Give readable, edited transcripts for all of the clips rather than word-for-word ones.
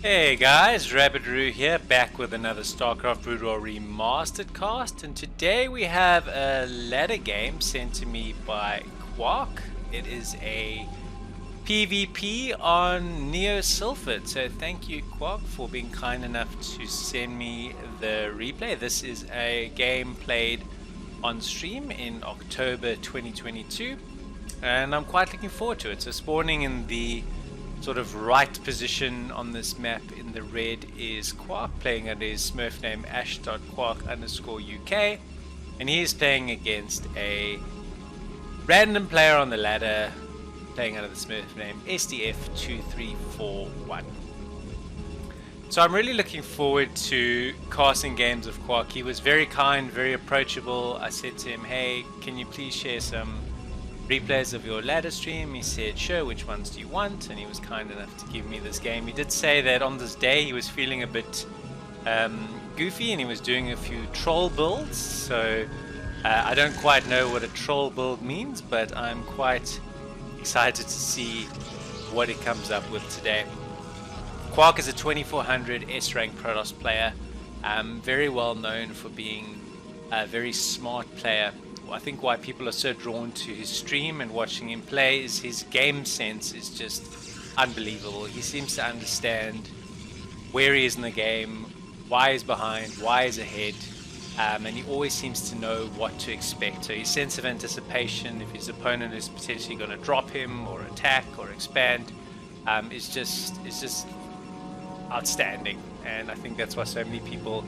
Hey guys, Rabbidroo here, back with another Starcraft Broodwar Remastered cast, and today we have a ladder game sent to me by Kwark. It is a PVP on Neo Sylphid, so thank you Kwark for being kind enough to send me the replay. This is a game played on stream in October 2022, and I'm quite looking forward to it. So spawning in the sort of right position on this map in the red is Kwark, playing under his Smurf name ash.kwark_UK, and he is playing against a random player on the ladder playing under the Smurf name SDF2341. So I'm really looking forward to casting games of Kwark. He was very kind, very approachable. I said to him, hey, can you please share some replays of your ladder stream? He said, sure, which ones do you want? And he was kind enough to give me this game. He did say that on this day he was feeling a bit goofy and he was doing a few troll builds. So I don't quite know what a troll build means, but I'm quite excited to see what he comes up with today. Kwark is a 2400 S-rank Protoss player, very well known for being a very smart player. I think why people are so drawn to his stream and watching him play is his game sense is just unbelievable. He seems to understand where he is in the game, why he's behind, why he's ahead, and he always seems to know what to expect. So his sense of anticipation, if his opponent is potentially going to drop him or attack or expand, is just outstanding. And I think that's why so many people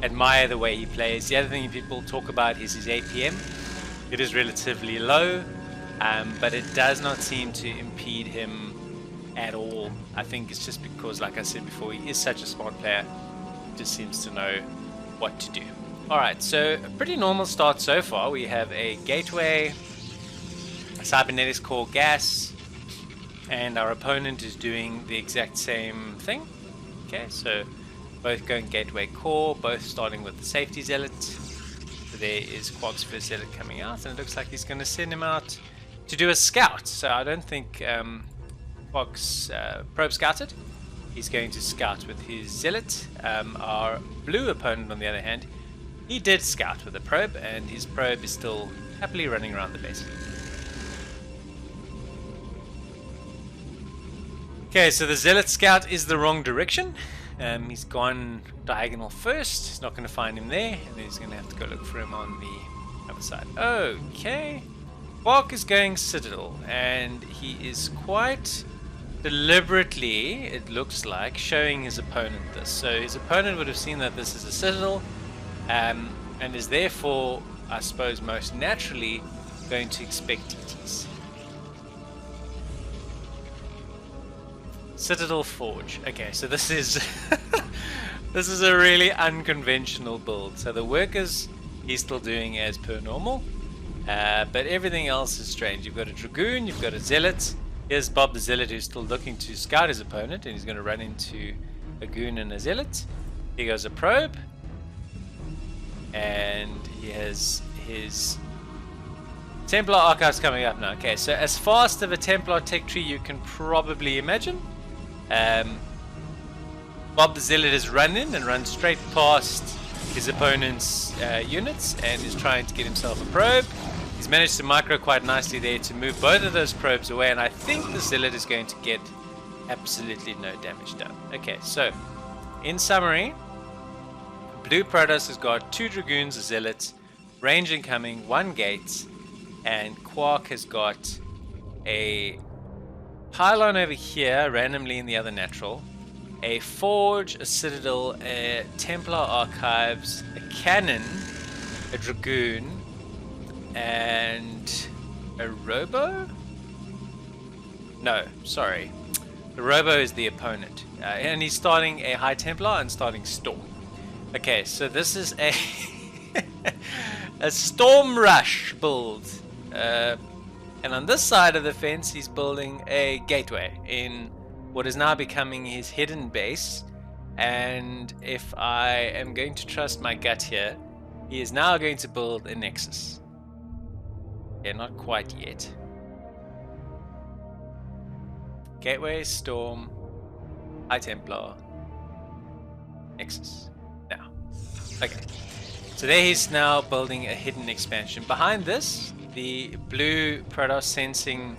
admire the way he plays. The other thing people talk about is his APM. It is relatively low, but it does not seem to impede him at all. I think it's just because, like I said before, he is such a smart player. He just seems to know what to do. Alright, so a pretty normal start so far. We have a gateway, a cybernetics core gas, and our opponent is doing the exact same thing. Okay, so both going gateway core, both starting with the safety zealot. So there is Kwark's first zealot coming out, and it looks like he's going to send him out to do a scout. So I don't think Kwark's probe scouted. He's going to scout with his zealot. Our blue opponent, on the other hand, he did scout with a probe, and his probe is still happily running around the base. Okay, so the zealot scout is the wrong direction. He's gone diagonal first. He's not going to find him there, and then he's going to have to go look for him on the other side. Okay, Kwark is going citadel, and he is quite deliberately, it looks like, showing his opponent this. So his opponent would have seen that this is a citadel, and is therefore, I suppose, most naturally going to expect TTs. Citadel Forge. Okay, so this is this is a really unconventional build. So the workers he's still doing as per normal, but everything else is strange. You've got a Dragoon, you've got a Zealot. Here's Bob the Zealot, who's still looking to scout his opponent, and he's going to run into a Goon and a Zealot. Here goes a Probe, and he has his Templar Archives coming up now. Okay, so as fast of a Templar tech tree you can probably imagine. Bob the Zealot has run in and run straight past his opponent's units and is trying to get himself a probe. He's managed to micro quite nicely there to move both of those probes away, and I think the Zealot is going to get absolutely no damage done. Okay, so in summary, Blue Protoss has got 2 Dragoons, a Zealot, range incoming, 1 gate, and Kwark has got a pylon over here, randomly in the other natural, a forge, a citadel, a Templar Archives, a cannon, a Dragoon, and a Robo? No, sorry. The Robo is the opponent. And he's starting a High Templar and starting Storm. Okay, so this is a a Storm Rush build. And on this side of the fence, he's building a gateway in what is now becoming his hidden base. And if I am going to trust my gut here, he is now going to build a Nexus. Yeah, not quite yet. Gateway, Storm, High Templar, Nexus. Now. Okay. So there he's now building a hidden expansion. Behind this, the blue Protoss, sensing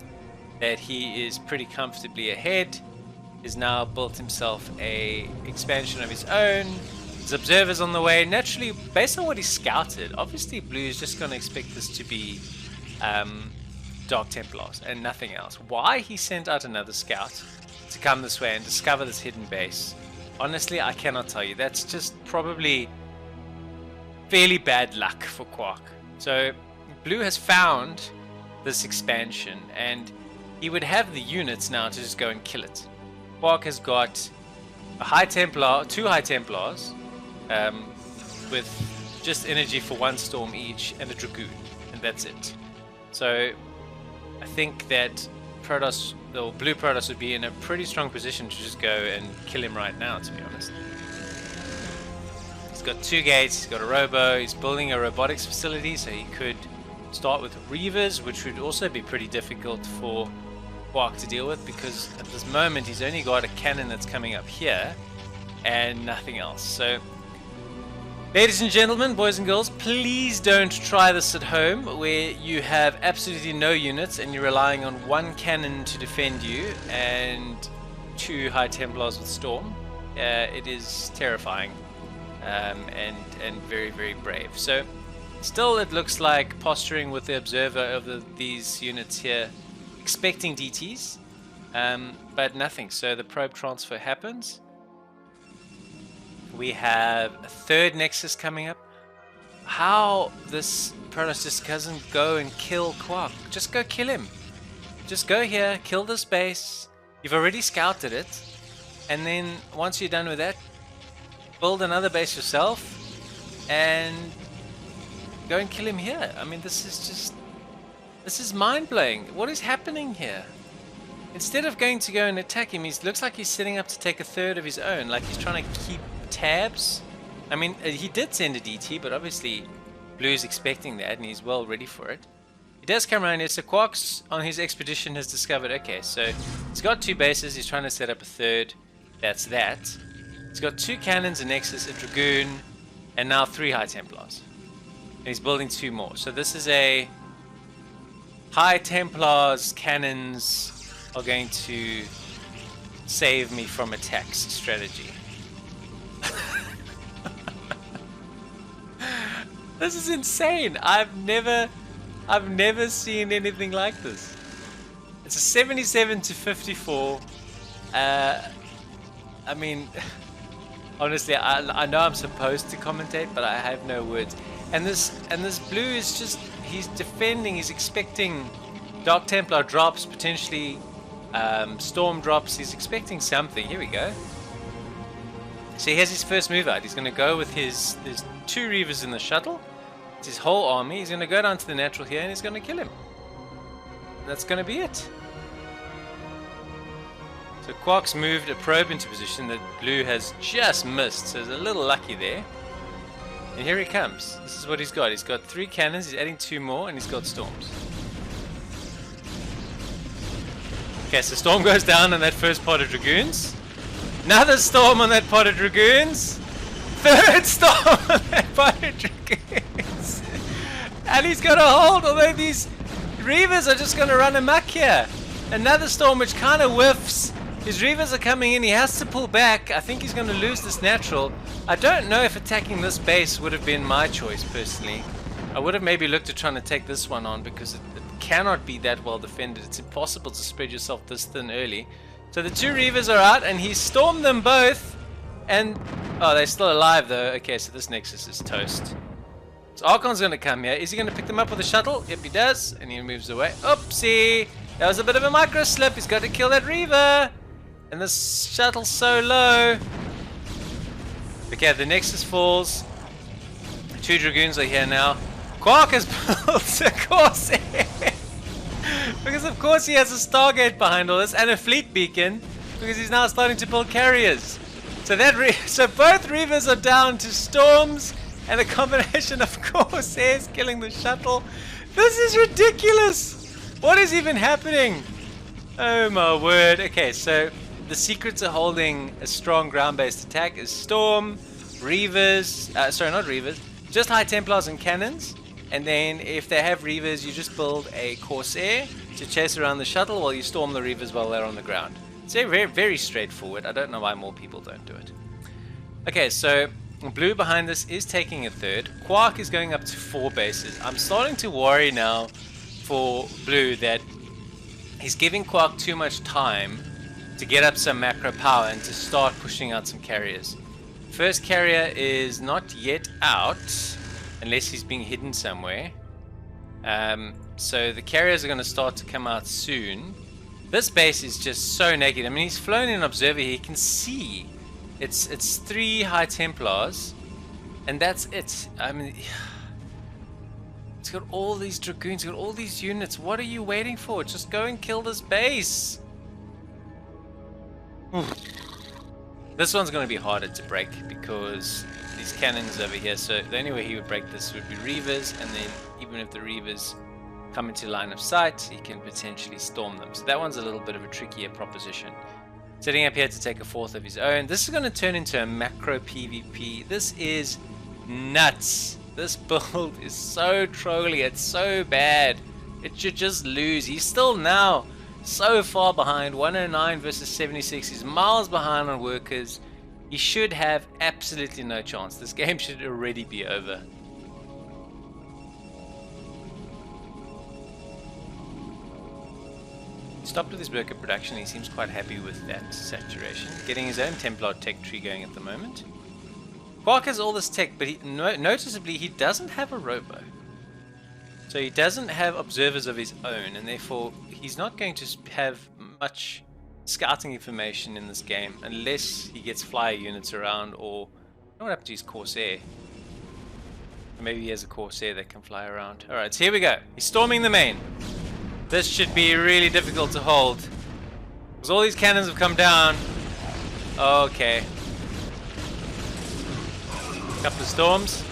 that he is pretty comfortably ahead, is now built himself a expansion of his own. His observers on the way. Naturally, based on what he scouted, obviously blue is just going to expect this to be Dark Templars and nothing else. Why he sent out another scout to come this way and discover this hidden base, honestly, I cannot tell you. That's just probably fairly bad luck for Kwark. So blue has found this expansion and he would have the units now to just go and kill it. Kwark has got a High Templar, 2 High Templars with just energy for 1 storm each and a Dragoon, and that's it. So I think that Protoss, the blue Protoss, would be in a pretty strong position to just go and kill him right now, to be honest. He's got 2 gates, he's got a robo, he's building a robotics facility, so he could start with Reavers, which would also be pretty difficult for Kwark to deal with, because at this moment he's only got a cannon that's coming up here and nothing else. So ladies and gentlemen, boys and girls, please don't try this at home where you have absolutely no units and you're relying on 1 cannon to defend you and 2 High Templars with Storm. It is terrifying and very, very brave. So still it looks like posturing with the observer of these units here, expecting DTs, but nothing. So the probe transfer happens. We have a 3rd Nexus coming up. How this Protoss just doesn't go and kill Kwark. Just go kill him. Just go here, kill this base. You've already scouted it. And then once you're done with that, build another base yourself and go and kill him here. I mean, this is mind-blowing. What is happening here? Instead of going to go and attack him, he looks like he's setting up to take a 3rd of his own. Like he's trying to keep tabs. I mean, he did send a DT, but obviously Blue's expecting that and he's well ready for it. He does come around here, so Kwark's on his expedition has discovered, okay, so he's got 2 bases, he's trying to set up a 3rd. That's that. He's got 2 cannons, a Nexus, a Dragoon, and now 3 High Templars. And he's building 2 more. So this is a High Templars cannons are going to save me from attacks strategy. This is insane. I've never seen anything like this. It's a 77 to 54. I mean, honestly, I know I'm supposed to commentate, but I have no words. And this blue is just, he's defending, he's expecting Dark Templar drops, potentially Storm drops, he's expecting something. Here we go. So he has his first move out. He's going to go with there's 2 Reavers in the shuttle. It's his whole army. He's going to go down to the natural here and he's going to kill him. And that's going to be it. So Kwark's moved a probe into position that blue has just missed. So there's a little lucky there. And here he comes. This is what he's got. He's got 3 cannons. He's adding 2 more and he's got storms. Okay, so storm goes down on that first pod of Dragoons. Another storm on that pod of Dragoons. 3rd storm on that pod of Dragoons. And he's got a hold, although these Reavers are just going to run amok here. Another storm which kind of whiffs. His Reavers are coming in. He has to pull back. I think he's going to lose this natural. I don't know if attacking this base would have been my choice personally. I would have maybe looked at trying to take this one on because it cannot be that well defended. It's impossible to spread yourself this thin early. So the 2 Reavers are out and he stormed them both. And, oh, they're still alive though. Okay, so this Nexus is toast. So Archon's going to come here. Is he going to pick them up with a shuttle? Yep, he does. And he moves away. Oopsie! That was a bit of a micro slip. He's got to kill that Reaver. And this shuttle's so low. Okay, the Nexus falls. 2 Dragoons are here now. Kwark has built a Corsair. Because of course he has a Stargate behind all this and a fleet beacon. Because he's now starting to build carriers. So so both Reavers are down to storms and a combination of Corsairs killing the shuttle. This is ridiculous. What is even happening? Oh my word. Okay, so the secret to holding a strong ground-based attack is Storm, Reavers, sorry, not Reavers, just High Templars and Cannons. And then if they have Reavers, you just build a Corsair to chase around the shuttle while you storm the Reavers while they're on the ground. It's very, very straightforward. I don't know why more people don't do it. Okay, so blue behind this is taking a third. Kwark is going up to 4 bases. I'm starting to worry now for blue that he's giving Kwark too much time to get up some macro power and to start pushing out some carriers. First carrier is not yet out, unless he's being hidden somewhere. So the carriers are going to start to come out soon. This base is just so naked. I mean, he's flown in an observer here. He can see it's 3 High Templars, and that's it. I mean, it's got all these Dragoons, it's got all these units. What are you waiting for? Just go and kill this base. This one's going to be harder to break because these cannons over here. So the only way he would break this would be Reavers, and then even if the Reavers come into line of sight, he can potentially storm them. So that one's a little bit of a trickier proposition. Setting up here to take a 4th of his own. This is going to turn into a macro PVP. This is nuts. This build is so trolly. It's so bad. It should just lose. He's still now so far behind. 109 versus 76. He's miles behind on workers. He should have absolutely no chance. This game should already be over. Stopped with his worker production. He seems quite happy with that saturation. Getting his own Templar tech tree going at the moment. Kwark has all this tech, but noticeably he doesn't have a robo. So he doesn't have observers of his own, and therefore he's not going to have much scouting information in this game unless he gets flyer units around, or what happened to his Corsair? Maybe he has a Corsair that can fly around. Alright, so here we go. He's storming the main. This should be really difficult to hold because all these cannons have come down. Okay. Couple of storms.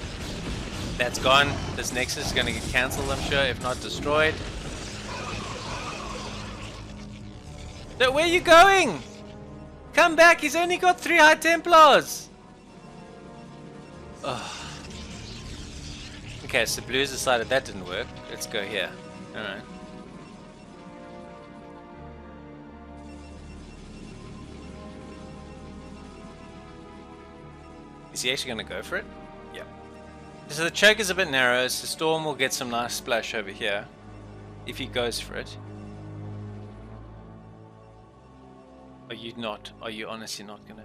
That's gone. This Nexus is going to get cancelled, I'm sure, if not destroyed. So where are you going? Come back, he's only got 3 High Templars. Ugh. Okay, so Blue's decided that didn't work. Let's go here. Alright. Is he actually going to go for it? Yeah. So the choke is a bit narrow, so Storm will get some nice splash over here if he goes for it. Are you not? Are you honestly not going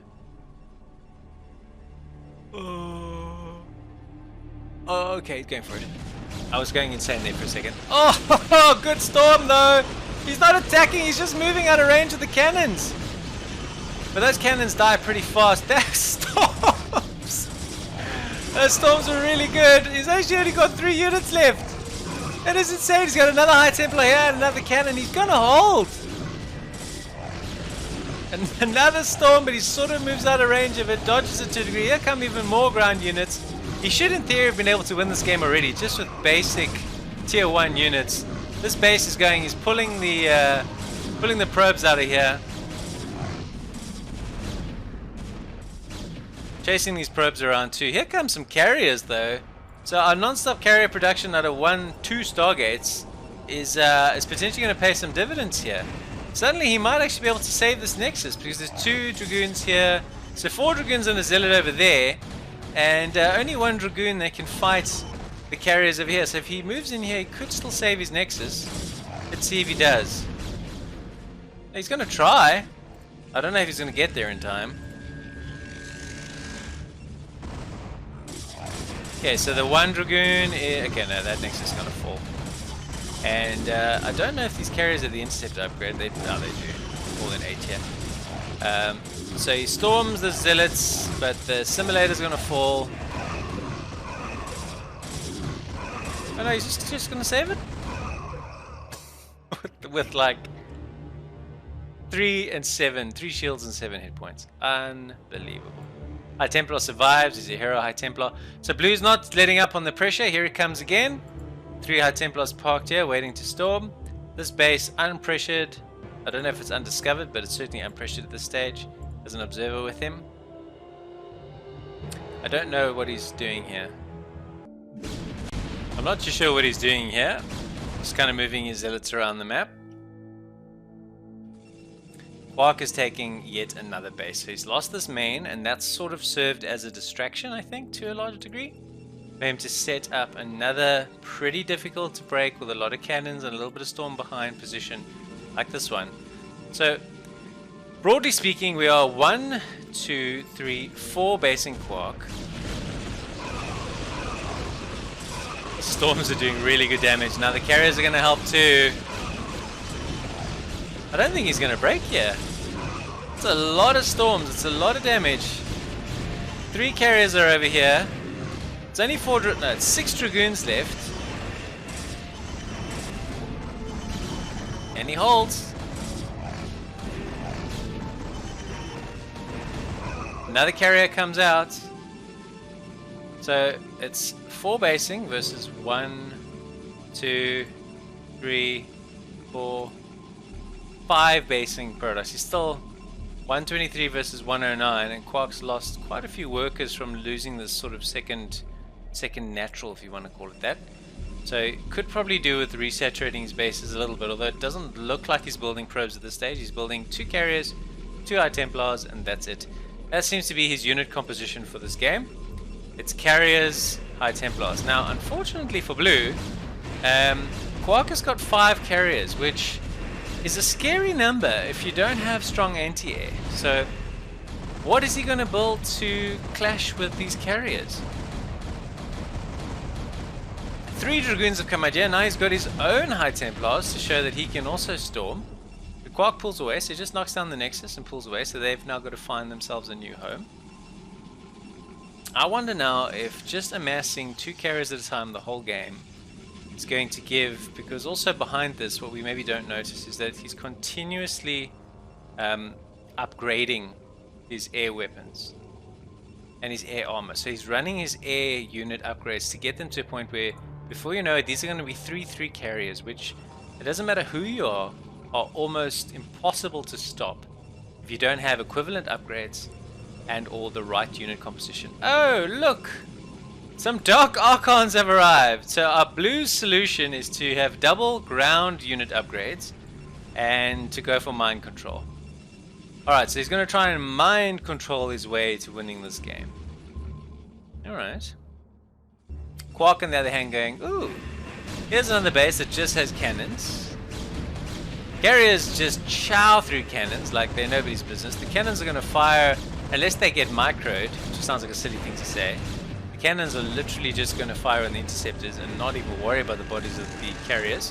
to? Oh, okay, he's going for it. I was going insane there for a second. Oh, good Storm though! He's not attacking, he's just moving out of range of the cannons! But those cannons die pretty fast. That's Storms! Those Storms are really good. He's actually only got 3 units left. That is insane. He's got another High Templar here and another cannon. He's gonna hold! And another Storm, but he sort of moves out of range of it, dodges it to a degree. Here come even more ground units. He should in theory have been able to win this game already, just with basic tier 1 units. This base is going, he's pulling the probes out of here. Chasing these probes around too. Here comes some carriers though. So our non-stop carrier production out of 2 Stargates is potentially going to pay some dividends here. Suddenly he might actually be able to save this Nexus because there's 2 Dragoons here. So 4 Dragoons and a Zealot over there. And only 1 Dragoon that can fight the carriers over here. So if he moves in here, he could still save his Nexus. Let's see if he does. He's going to try. I don't know if he's going to get there in time. Okay, so the 1 Dragoon is... Okay, no, that Nexus is going to fall. And I don't know if these carriers are the Interceptor upgrade. No, they do. More than 8 here. So he storms the Zealots, but the Simulator's going to fall. Oh no, he's just going to save it? with like 3 shields and 7 hit points. Unbelievable. High Templar survives. He's a hero, High Templar. So Blue's not letting up on the pressure. Here he comes again. 3 High Templars parked here, waiting to storm. This base unpressured. I don't know if it's undiscovered, but it's certainly unpressured at this stage. There's an observer with him. I don't know what he's doing here. I'm not too sure what he's doing here. Just kind of moving his zealots around the map. Kwark is taking yet another base. So he's lost this main, and that's sort of served as a distraction, I think, to a large degree. For him to set up another pretty difficult to break with a lot of cannons and a little bit of storm behind position like this one. So, broadly speaking, we are 1, 2, 3, 4 basing Kwark. Storms are doing really good damage. Now the carriers are going to help too. I don't think he's going to break here. It's a lot of storms. It's a lot of damage. 3 carriers are over here. It's only 6 dragoons left. And he holds. Another carrier comes out. So it's 4 basing versus 1, 2, 3, 4, 5 basing Protoss. He's still 123 versus 109, and Kwark's lost quite a few workers from losing this sort of second natural, if you want to call it that. So could probably do with resaturating his bases a little bit, although it doesn't look like he's building probes at this stage. He's building 2 carriers, 2 High Templars, and that's it. That seems to be his unit composition for this game. It's carriers, High Templars. Now, unfortunately for blue, Kwark has got 5 carriers, which is a scary number if you don't have strong anti-air. So, what is he going to build to clash with these carriers? 3 Dragoons have come out here. Now he's got his own High Templars to show that he can also storm. The Kwark pulls away, so he just knocks down the Nexus and pulls away, so they've now got to find themselves a new home. I wonder now if just amassing 2 carriers at a time the whole game is going to give, because also behind this, what we maybe don't notice is that he's continuously upgrading his air weapons and his air armor. So he's running his air unit upgrades to get them to a point where, before you know it, these are going to be 3 carriers, which, it doesn't matter who you are almost impossible to stop if you don't have equivalent upgrades and or the right unit composition. Oh, look! Some Dark Archons have arrived! So our blue solution is to have double ground unit upgrades and to go for mind control. Alright, so he's going to try and mind control his way to winning this game. Alright. Kwark on the other hand going, ooh, here's another base that just has cannons. Carriers just chow through cannons like they're nobody's business. The cannons are going to fire unless they get microed, which sounds like a silly thing to say. The cannons are literally just going to fire on the interceptors and not even worry about the bodies of the carriers.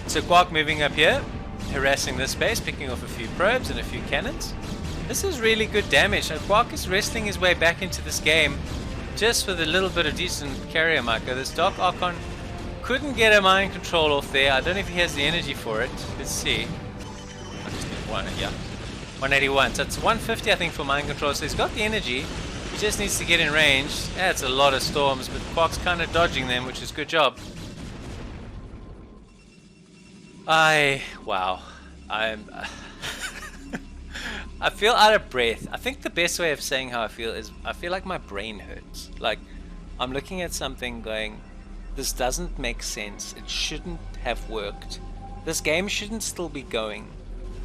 So Kwark moving up here, harassing this base, picking off a few probes and a few cannons. This is really good damage, and Kwark is wrestling his way back into this game just with a little bit of decent carrier micro. This Dark Archon couldn't get a mind control off there. I don't know if he has the energy for it. Let's see. I just need 1, yeah. 181, so it's 150 I think for mind control, so he's got the energy, he just needs to get in range. Yeah, it's a lot of storms, but Kwark's kind of dodging them, which is a good job. Wow, I'm I feel out of breath. I think the best way of saying how I feel is I feel like my brain hurts. Like, I'm looking at something going, this doesn't make sense, it shouldn't have worked, this game shouldn't still be going.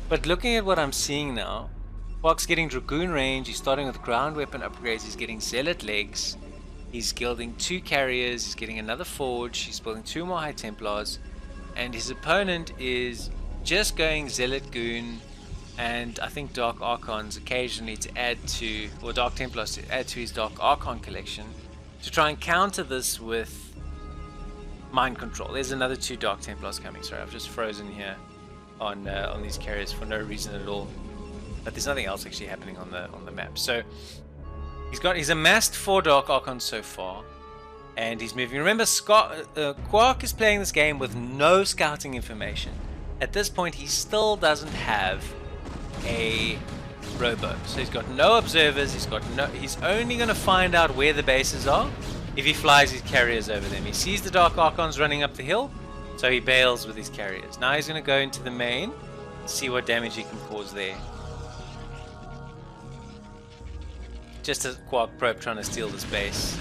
But looking at what I'm seeing now, Kwark's getting Dragoon range, he's starting with ground weapon upgrades, he's getting Zealot legs, he's building 2 carriers, he's getting another Forge, he's building 2 more High Templars, and his opponent is just going Zealot Goon and I think Dark Archons occasionally to add to, or Dark Templars to add to his Dark Archon collection to try and counter this with mind control. There's another 2 Dark Templars coming. Sorry, I've just frozen here on these carriers for no reason at all, but there's nothing else actually happening on the map. So he's amassed 4 Dark Archons so far, and he's moving. Remember, Kwark is playing this game with no scouting information. At this point, he still doesn't have a rowboat, so he's got no observers. He's only going to find out where the bases are if he flies his carriers over them. He sees the Dark Archons running up the hill, so he bails with his carriers. Now he's going to go into the main See what damage he can cause there. Just a Kwark probe trying to steal this base.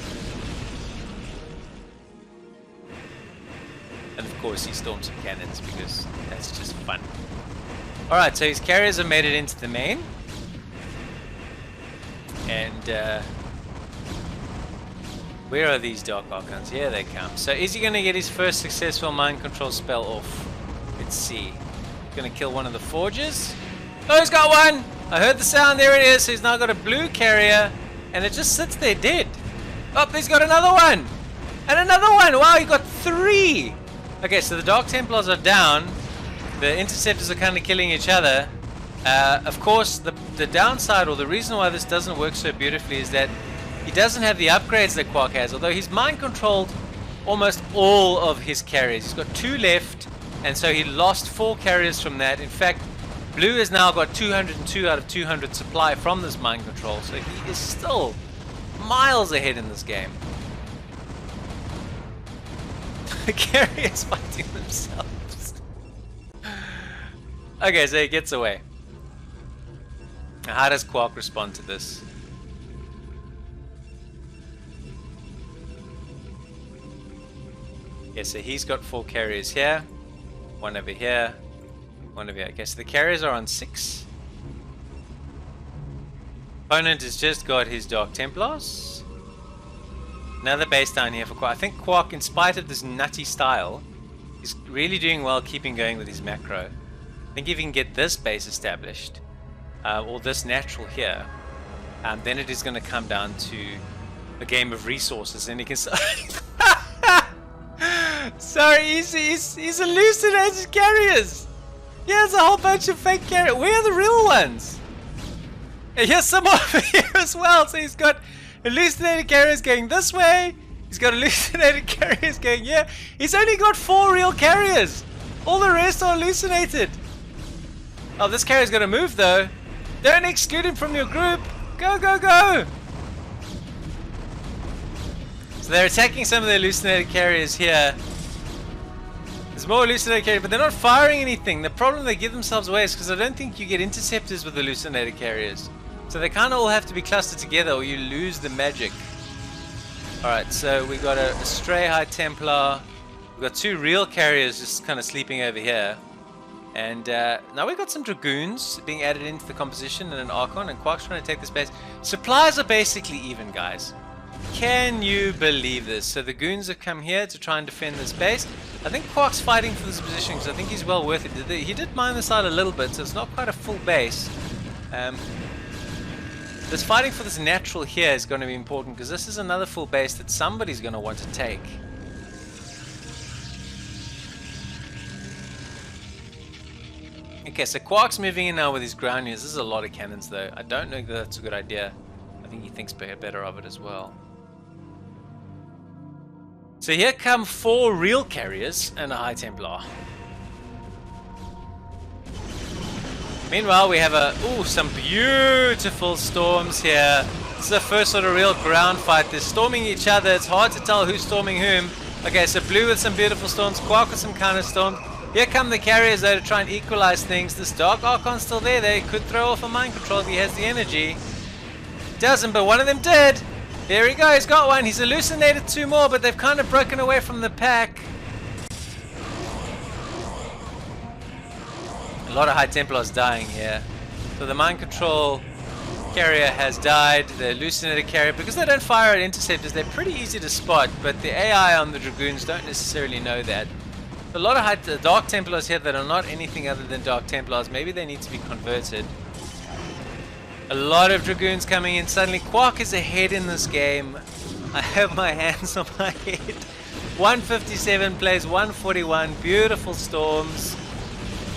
And of course he storms some cannons because that's just fun. Alright, so his carriers have made it into the main. And where are these Dark Archons? Here they come. So is he going to get his first successful mind control spell off? Let's see. Going to kill one of the forges. Oh, he's got one! I heard the sound, there it is. So he's now got a blue carrier, and it just sits there dead. Oh, he's got another one! And another one! Wow, he got 3! Okay, so the Dark Templars are down. The Interceptors are kind of killing each other. Of course, the downside, or the reason why this doesn't work so beautifully, is that he doesn't have the upgrades that Kwark has, although he's mind-controlled almost all of his carriers. He's got 2 left, and so he lost 4 carriers from that. In fact, Blue has now got 202 out of 200 supply from this mind control, so he is still miles ahead in this game. The carriers fighting themselves. Okay, so he gets away. Now, how does Kwark respond to this? Yeah, so he's got 4 carriers here, 1 over here, 1 over here. Okay, so the carriers are on 6. Opponent has just got his Dark Templars. Another base down here for Kwark. I think Kwark, in spite of this nutty style, is really doing well keeping going with his macro. I think if he can get this base established, or this natural here, then it is going to come down to a game of resources, and he can... Sorry, he's hallucinated carriers! Yeah, there's a whole bunch of fake carriers. Where are the real ones? And here's some over here as well. So he's got hallucinated carriers going this way. He's got hallucinated carriers going here. He's only got 4 real carriers. All the rest are hallucinated. Oh, this carrier's gonna move though. Don't exclude him from your group. Go, go, go! So they're attacking some of the hallucinated carriers here. There's more hallucinated carriers, but they're not firing anything. The problem they give themselves away is because I don't think you get interceptors with hallucinated carriers. So they kind of all have to be clustered together or you lose the magic. Alright, so we got a stray High Templar. We've got 2 real carriers just kind of sleeping over here. And now we've got some Dragoons being added into the composition and an Archon, and Kwark's trying to take this base. Supplies are basically even, guys. Can you believe this? So the goons have come here to try and defend this base. I think Kwark's fighting for this position because I think he's well worth it. He did mine this side a little bit, so it's not quite a full base. This fighting for this natural here is going to be important because this is another full base that somebody's going to want to take. Okay, so Kwark's moving in now with his ground units. This is a lot of cannons though. I don't know if that's a good idea. I think he thinks better of it as well. So here come 4 real carriers and a High Templar. Meanwhile, we have some beautiful storms here. This is the first sort of real ground fight. They're storming each other. It's hard to tell who's storming whom. Okay, so Blue with some beautiful storms, Kwark with some counter storms. Here come the carriers though to try and equalize things. This Dark Archon's still there. They could throw off a mind control if he has the energy. Doesn't, but one of them did. There he goes, got one. He's hallucinated 2 more, but they've kind of broken away from the pack. A lot of High Templars dying here. So the mind control carrier has died. The hallucinated carrier, because they don't fire at interceptors, they're pretty easy to spot, but the AI on the Dragoons don't necessarily know that. A lot of Dark Templars here that are not anything other than Dark Templars. Maybe they need to be converted. A lot of Dragoons coming in. Suddenly Kwark is ahead in this game. I have my hands on my head. 157 plays 141. Beautiful storms.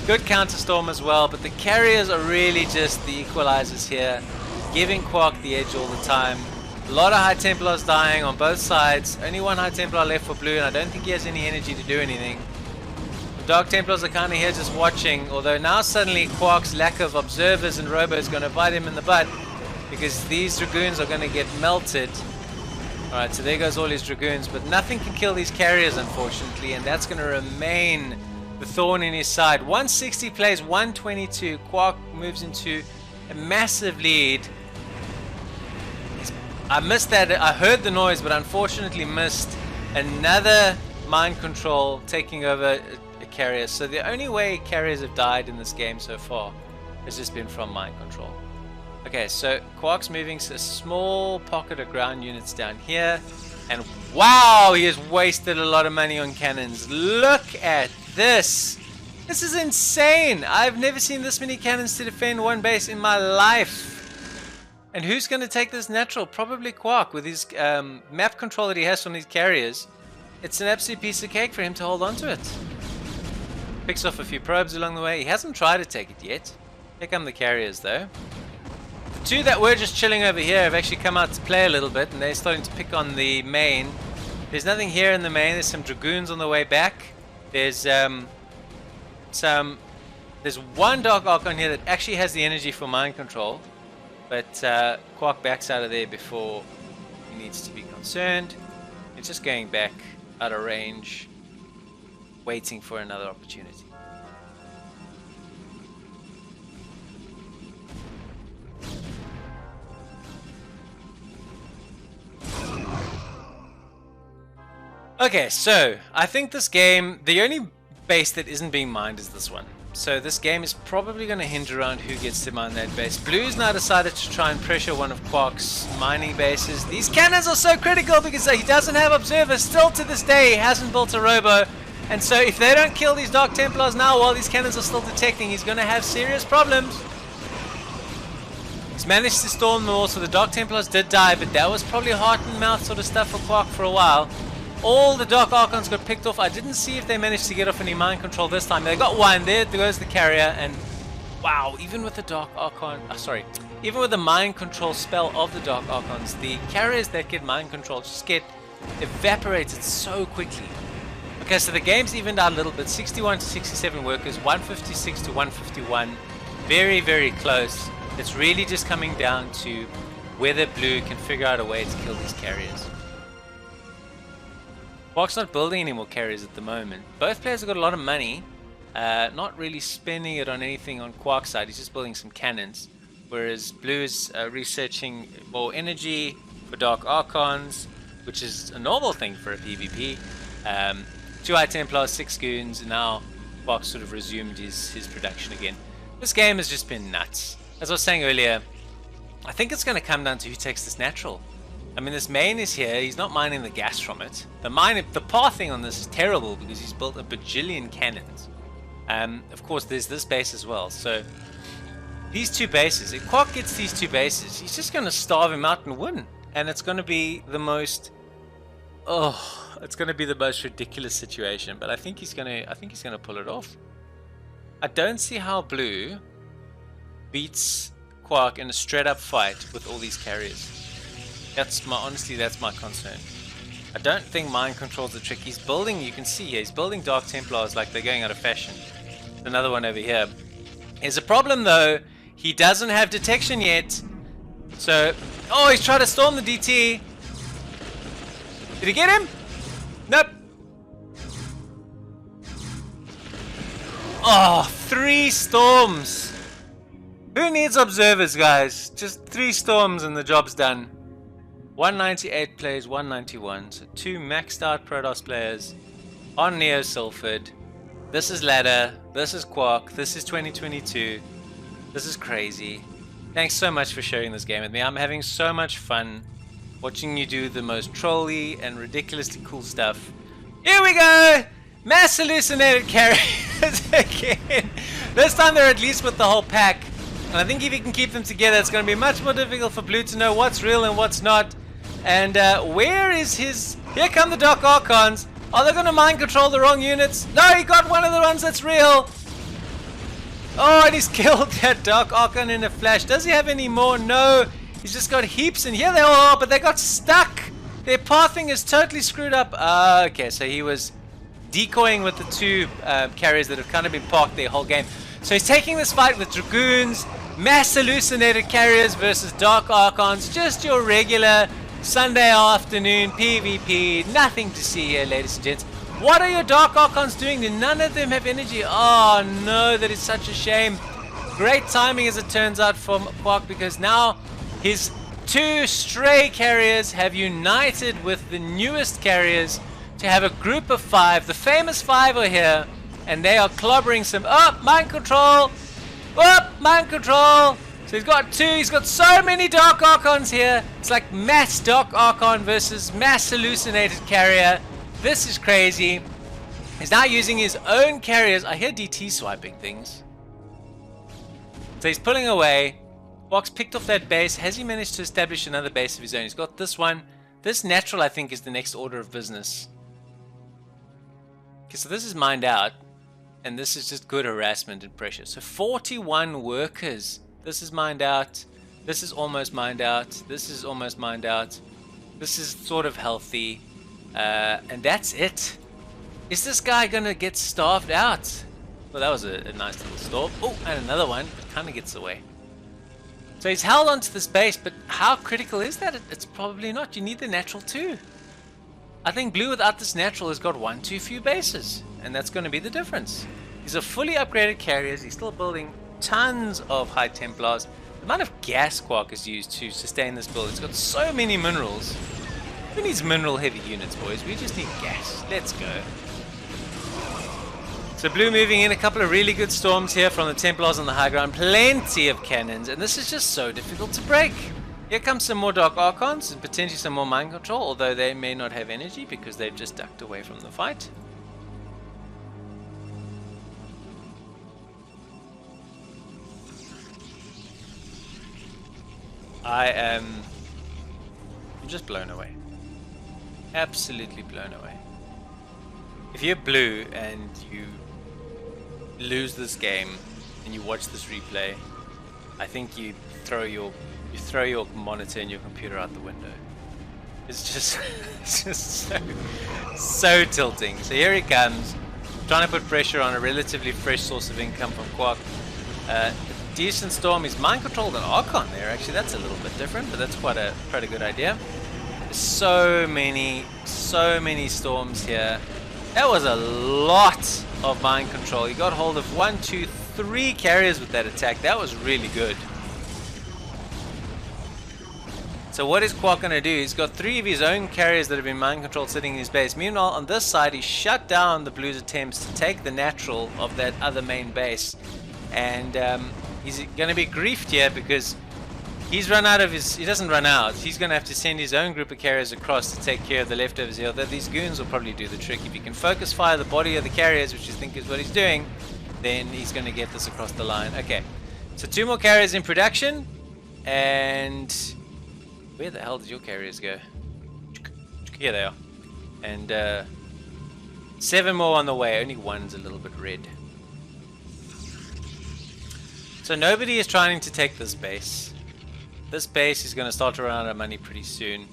Good counter storm as well. But the carriers are really just the equalizers here, giving Kwark the edge all the time. A lot of High Templars dying on both sides. Only 1 High Templar left for Blue, and I don't think he has any energy to do anything. Dark Templars are kind of here just watching, although now suddenly Kwark's lack of observers and robo is going to bite him in the butt because these Dragoons are going to get melted. Alright, so there goes all his Dragoons, but nothing can kill these carriers unfortunately, and that's going to remain the thorn in his side. 160 plays 122. Kwark moves into a massive lead. I missed that. I heard the noise, but unfortunately missed another mind control taking over a carrier. So the only way carriers have died in this game so far has just been from mind control. Okay, so Kwark's moving to a small pocket of ground units down here. And wow, he has wasted a lot of money on cannons. Look at this. This is insane. I've never seen this many cannons to defend one base in my life. And who's going to take this natural? Probably Kwark with his map control that he has from these carriers. It's an absolute piece of cake for him to hold on to it. Picks off a few probes along the way. He hasn't tried to take it yet. Here come the carriers though. The two that were just chilling over here have actually come out to play a little bit, and they're starting to pick on the main. There's nothing here in the main. There's some dragoons on the way back. There's one Dark Archon here that actually has the energy for mind control. But Kwark backs out of there before he needs to be concerned. It's just going back out of range, waiting for another opportunity. Okay, so I think this game, the only base that isn't being mined is this one. So this game is probably going to hinge around who gets to mine that base. Blue's now decided to try and pressure one of Kwark's mining bases. These cannons are so critical because he doesn't have observers. Still to this day, he hasn't built a robo. And so if they don't kill these Dark Templars now while these cannons are still detecting, he's going to have serious problems. He's managed to storm them all, so the Dark Templars did die, but that was probably heart and mouth sort of stuff for Kwark for a while. All the Dark Archons got picked off. I didn't see if they managed to get off any mind control this time. They got one. There goes the carrier. And wow, even with the Dark Archon, even with the mind control spell of the Dark Archons, the carriers that get mind control just get evaporated so quickly. Okay, so the game's evened out a little bit. 61 to 67 workers, 156 to 151. Very, very close. It's really just coming down to whether Blue can figure out a way to kill these carriers. Kwark's not building any more carriers at the moment. Both players have got a lot of money, not really spending it on anything on Kwark's side. He's just building some cannons, whereas Blue is researching more energy for Dark Archons, which is a normal thing for a PvP. 2 High Templars, 6 Goons, and now Kwark sort of resumed his production again. This game has just been nuts. As I was saying earlier, I think it's going to come down to who takes this natural. I mean, this main is here. He's not mining the gas from it. The pathing on this is terrible because he's built a bajillion cannons. Of course, there's this base as well. So these two bases, if Kwark gets these two bases, he's just going to starve him out and win. And it's going to be the most, it's going to be the most ridiculous situation. But I think he's going to pull it off. I don't see how Blue beats Kwark in a straight up fight with all these carriers. Honestly, that's my concern. I don't think mind control's the trick. He's building, you can see here, he's building Dark Templars like they're going out of fashion. Another one over here. There's a problem though, he doesn't have detection yet. So, he's trying to storm the DT. Did he get him? Nope. 3 storms. Who needs observers, guys? Just 3 storms and the job's done. 198 plays 191, so 2 maxed out Protoss players on Neo Sulfid. This is ladder, this is Kwark, this is 2022. This is crazy. Thanks so much for sharing this game with me. I'm having so much fun watching you do the most trolly and ridiculously cool stuff. Here we go! Mass Hallucinated Carriers again. This time they're at least with the whole pack. And I think if you can keep them together, it's going to be much more difficult for Blue to know what's real and what's not. And where is his... Here come the Dark Archons. Are they going to mind control the wrong units? No, he got one of the ones that's real. Oh, and he's killed that Dark Archon in a flash. Does he have any more? No. He's just got heaps, and here they are, but they got stuck. Their pathing is totally screwed up. Okay, so he was decoying with the 2 carriers that have kind of been parked their whole game. So he's taking this fight with Dragoons, Mass Hallucinated Carriers versus Dark Archons. Just your regular Sunday afternoon PvP. Nothing to see here, ladies and gents. What are your Dark Archons doing? None of them have energy. Oh no, that is such a shame. Great timing as it turns out from Kwark, because now his 2 stray carriers have united with the newest carriers to have a group of 5. The famous 5 are here, and they are clobbering some. Oh, mind control! Oh, mind control! So he's got 2. He's got so many Dark Archons here. It's like Mass Dark Archon versus Mass Hallucinated Carrier. This is crazy. He's now using his own carriers. I hear DT swiping things. So he's pulling away. Kwark's picked off that base. Has he managed to establish another base of his own? He's got this one. This natural, I think, is the next order of business. Okay, so this is mined out. And this is just good harassment and pressure. So 41 workers. This is mined out. This is almost mined out. This is almost mined out. This is sort of healthy. And that's it. Is this guy gonna get starved out? Well, that was a nice little storm. Oh, and another one. It kind of gets away. So he's held onto this base, but how critical is that? It's probably not. You need the natural too. I think blue without this natural has got 1 too few bases, and that's going to be the difference. These are fully upgraded carriers. He's still building tons of high Templars. The amount of gas Kwark has used to sustain this build. It's got so many minerals. Who needs mineral heavy units, boys? We just need gas. Let's go. So blue moving in, a couple of really good storms here from the Templars on the high ground. Plenty of cannons, and this is just so difficult to break. Here comes some more Dark Archons and potentially some more mind control, although they may not have energy because they've just ducked away from the fight. I'm just blown away. Absolutely blown away. If you're blue and you lose this game and you watch this replay, I think you throw your monitor and your computer out the window. It's just it's just so tilting. So here he comes, trying to put pressure on a relatively fresh source of income from Kwark. Decent storm. He's mind controlled an Archon there. Actually, that's a little bit different, but that's quite a good idea. There's so many storms here. That was a lot of mind control. He got hold of 1, 2, 3 carriers with that attack. That was really good. So what is Kwark going to do? He's got 3 of his own carriers that have been mind controlled sitting in his base. Meanwhile, on this side, he shut down the Blues' attempts to take the natural of that other main base. And he's going to be griefed here because he's run out of his... He doesn't run out. He's going to have to send his own group of carriers across to take care of the leftovers here. Although these goons will probably do the trick. If he can focus fire the body of the carriers, which I think is what he's doing, then he's going to get this across the line. Okay, so 2 more carriers in production. And... where the hell did your carriers go? Here they are. And 7 more on the way. Only one's a little bit red. So nobody is trying to take this base. This base is going to start to run out of money pretty soon.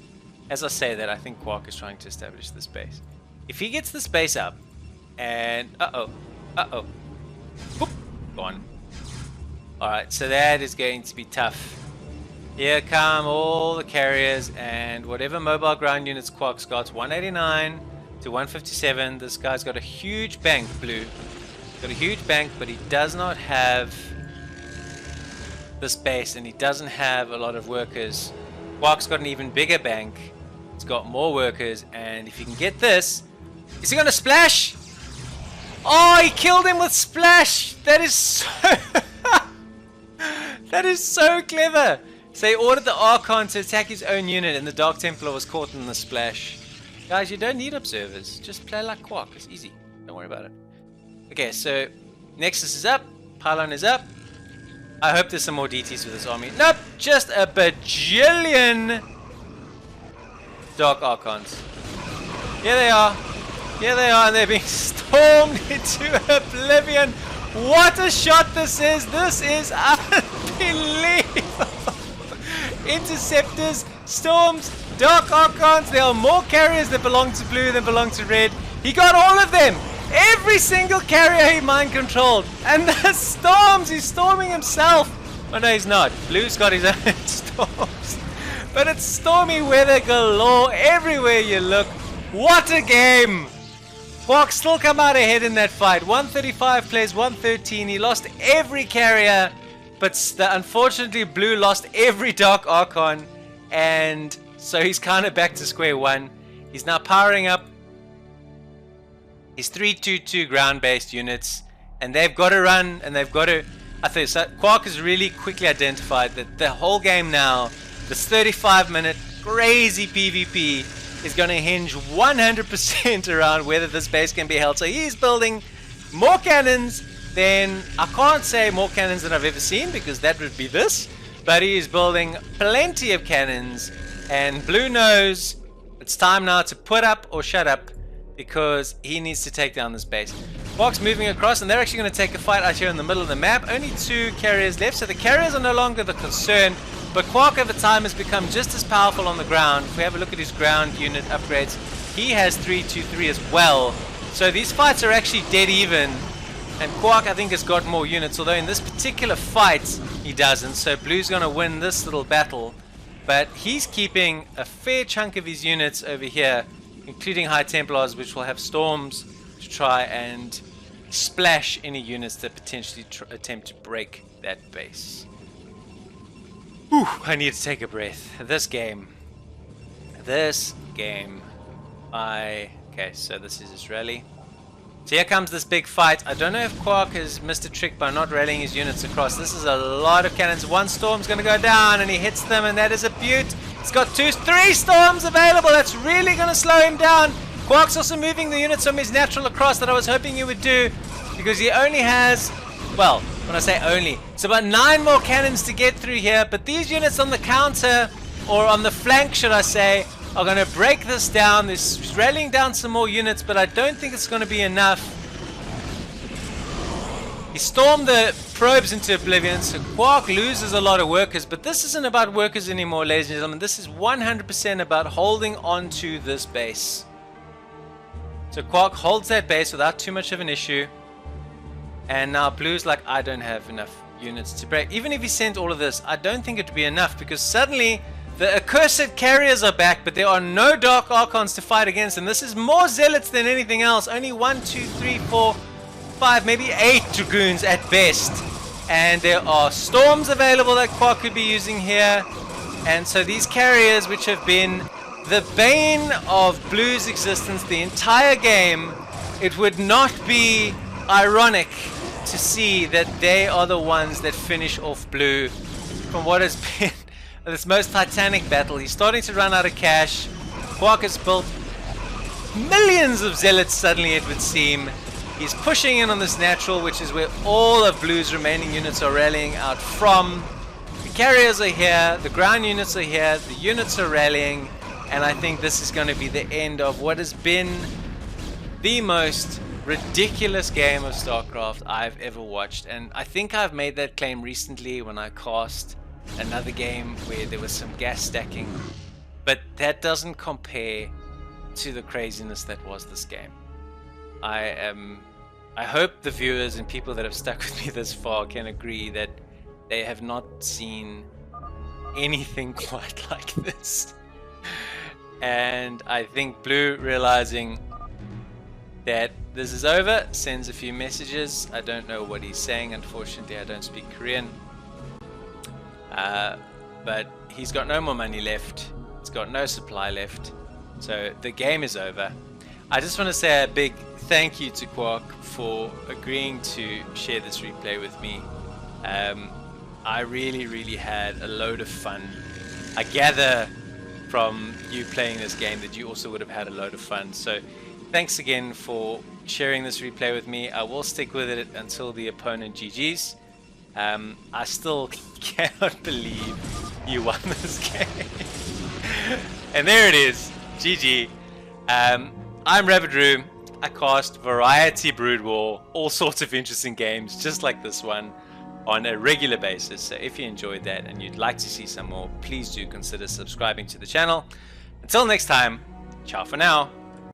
As I say that, I think Kwark is trying to establish this base. If he gets this base up, and Boop, gone. Alright, so that is going to be tough. Here come all the carriers, and whatever mobile ground units Kwark's got, 189 to 157. This guy's got a huge bank, blue. Got a huge bank, but he does not have this base, and he doesn't have a lot of workers. Kwark's got an even bigger bank. It's got more workers, and if you can get this, is he gonna splash? Oh, he killed him with splash. That is so that is so clever. So he ordered the Archon to attack his own unit, and the Dark Templar was caught in the splash. Guys, you don't need observers. Just play like Kwark. It's easy. Don't worry about it. Okay, so Nexus is up. Pylon is up. I hope there's some more DTs with this army. Nope, just a bajillion Dark Archons. Here they are. Here they are, and they're being stormed into oblivion. What a shot this is. This is unbelievable. Interceptors, storms, Dark Archons. There are more carriers that belong to blue than belong to red. He got all of them. Every single carrier he mind controlled. And the storms, he's storming himself. Oh no, he's not. Blue's got his own storms. But it's stormy weather galore everywhere you look. What a game. Kwark still come out ahead in that fight. 135 plays 113. He lost every carrier, but unfortunately Blue lost every Dark Archon, and so he's kind of back to square one. He's now powering up his 322 ground-based units, and they've got to run, and they've got to... I think so. Kwark has really quickly identified that the whole game now, this 35-minute crazy PvP, is going to hinge 100% around whether this base can be held. So he's building more cannons than... I can't say more cannons than I've ever seen, because that would be this. But he is building plenty of cannons, and Blue knows it's time now to put up or shut up, because he needs to take down this base. Kwark's moving across, and they're actually going to take a fight out here in the middle of the map. Only 2 carriers left, so the carriers are no longer the concern. But Kwark over time has become just as powerful on the ground. If we have a look at his ground unit upgrades, he has 323 as well. So these fights are actually dead even. And Kwark, I think, has got more units, although in this particular fight, he doesn't. So Blue's going to win this little battle. But he's keeping a fair chunk of his units over here, including High Templars, which will have storms to try and splash any units that potentially attempt to break that base. Whew, I need to take a breath. This game. Okay, so this is Israeli. So here comes this big fight. I don't know if Kwark has missed a trick by not rallying his units across. This is a lot of cannons. One storm's going to go down, and he hits them, and that is a beaut. He's got 3 storms available. That's really going to slow him down. Kwark's also moving the units from his natural across that I was hoping he would do, because he only has, well, when I say only, it's about 9 more cannons to get through here. But these units on the counter, or on the flank should I say, are going to break this down. He's rallying down some more units, but I don't think it's going to be enough. He stormed the probes into oblivion, so Kwark loses a lot of workers, but this isn't about workers anymore, ladies and gentlemen. This is 100% about holding on to this base. So Kwark holds that base without too much of an issue, and now Blue's like, I don't have enough units to break. Even if he sent all of this, I don't think it would be enough, because suddenly the accursed carriers are back, but there are no Dark Archons to fight against, and this is more zealots than anything else. Only 1, 2, 3, 4, 5, maybe 8 dragoons at best, and there are storms available that Kwark could be using here. And so these carriers, which have been the bane of Blue's existence the entire game, it would not be ironic to see that they are the ones that finish off Blue from what has been this most titanic battle. He's starting to run out of cash. Kwark has built millions of zealots suddenly, it would seem. He's pushing in on this natural, which is where all of Blue's remaining units are rallying out from. The carriers are here, the ground units are here, the units are rallying, and I think this is going to be the end of what has been the most ridiculous game of StarCraft I've ever watched. And I think I've made that claim recently when I cast another game where there was some gas stacking, but that doesn't compare to the craziness that was this game. I hope the viewers and people that have stuck with me this far can agree that they have not seen anything quite like this. And I think Blue, realizing that this is over, sends a few messages. I don't know what he's saying, unfortunately I don't speak Korean. But he's got no more money left, he's got no supply left, so the game is over. I just want to say a big thank you to Kwark for agreeing to share this replay with me. I really had a load of fun. I gather from you playing this game that you also would have had a load of fun, so thanks again for sharing this replay with me. I will stick with it until the opponent GG's. I still cannot believe you won this game. And there it is, GG. I'm Ravidru. I cast variety Brood War, all sorts of interesting games just like this one on a regular basis. So if you enjoyed that and you'd like to see some more, please do consider subscribing to the channel. Until next time, ciao for now.